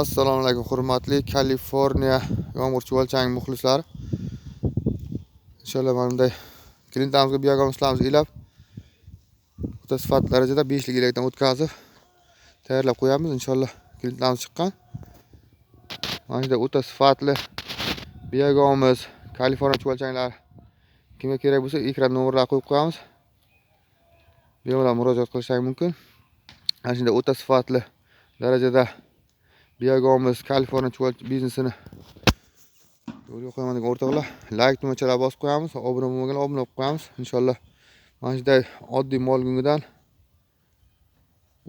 Assalomu alaykum hurmatli Kaliforniya yomg'irchivolchang muxlislari. Inshaalloh mana bunday klientamizga biogamslarimiz ilab o'ta sifatli darajada 5 lik elakdan o'tkazib tayyorlab qo'yamiz. Inshaalloh klientlarimiz chiqqan. Mana shunday o'ta sifatli biogamiz Kaliforniya chuvalchanglar kimga kerak bo'lsa ekran nomerlarini qo'yib qo'yamiz. Bemalol murojaat qilishingiz mumkin. Mana shunday o'ta sifatli darajada biogamiz Kaliforniya chuval biznesini yo'lga qo'yaman degan o'rtoqlar, like tugmachalarni bosib qo'yamiz, obuna bo'lmaganlar obuna bo'lib qo'yamiz. Inshaalloh mana shunday oddiy mol go'ngidan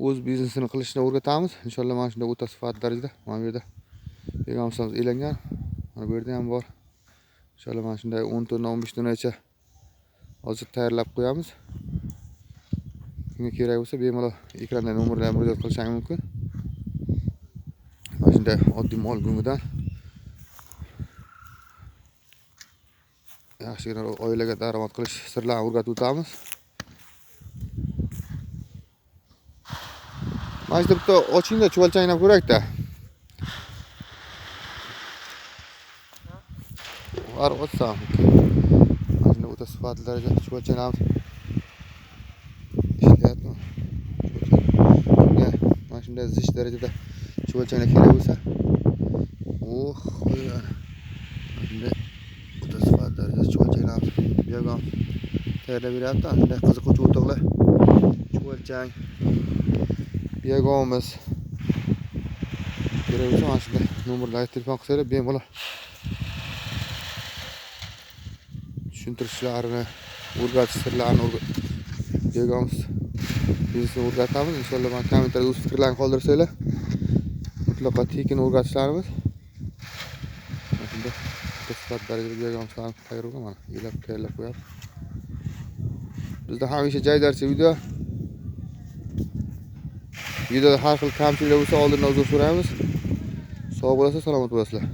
o'z biznesini qilishni o'rgatamiz. Inshaalloh mana shunday o'ta sifatli darajada mana bu yerda biogamiz elangan. Mana bu yerda ham bor. Inshaalloh mana shunday 10 tonna 15 tonnacha hozir tayyorlab qo'yamiz. Kimga kerak bo'lsa bemalol ekranda nomerlarga murojaat qilishingiz mumkin. Mana shunday oddiy mol go'ngidan yaxshigina oilaga daromad qilish sirlarini o'rgatib o'tamiz. Mana shu bitta ochingda chuvalchangni ko'rakda. Var o'tsam. Mana shunday o'ta sifatli darajada chuvalchanglarimiz ishlayapti. Mana shunday zich darajada chuvalchanglar kerak bo'lsa, mana shunday o'ta sifatli darajada chuvalchanglarimiz biogam tayyorlab beryapti. Mana shunday qiziquvchi o'rtoqlar chuvalchang biogamiz kerak bo'lsa mana shunday nomerlarga telefon qilsanglar bemalol tushuntirishlarini, o'rgatish sirlarini biogamiz biznesini o'rgatamiz. Inshaalloh mana kommentariyada o'z fikrlaringizni qoldirsanglar mutlaqo tekin o'rgatishlarimiz. Mana shunday sifatli darajada biogamlarni tayyorlagan mana ilab tayyorlab qo'yapti. Bizda hamisha joylarcha videoda har xil kamchiliklar bo'lsa oldindan uzr so'raymiz. Sog' bo'lasizlar, salomat bo'lasizlar.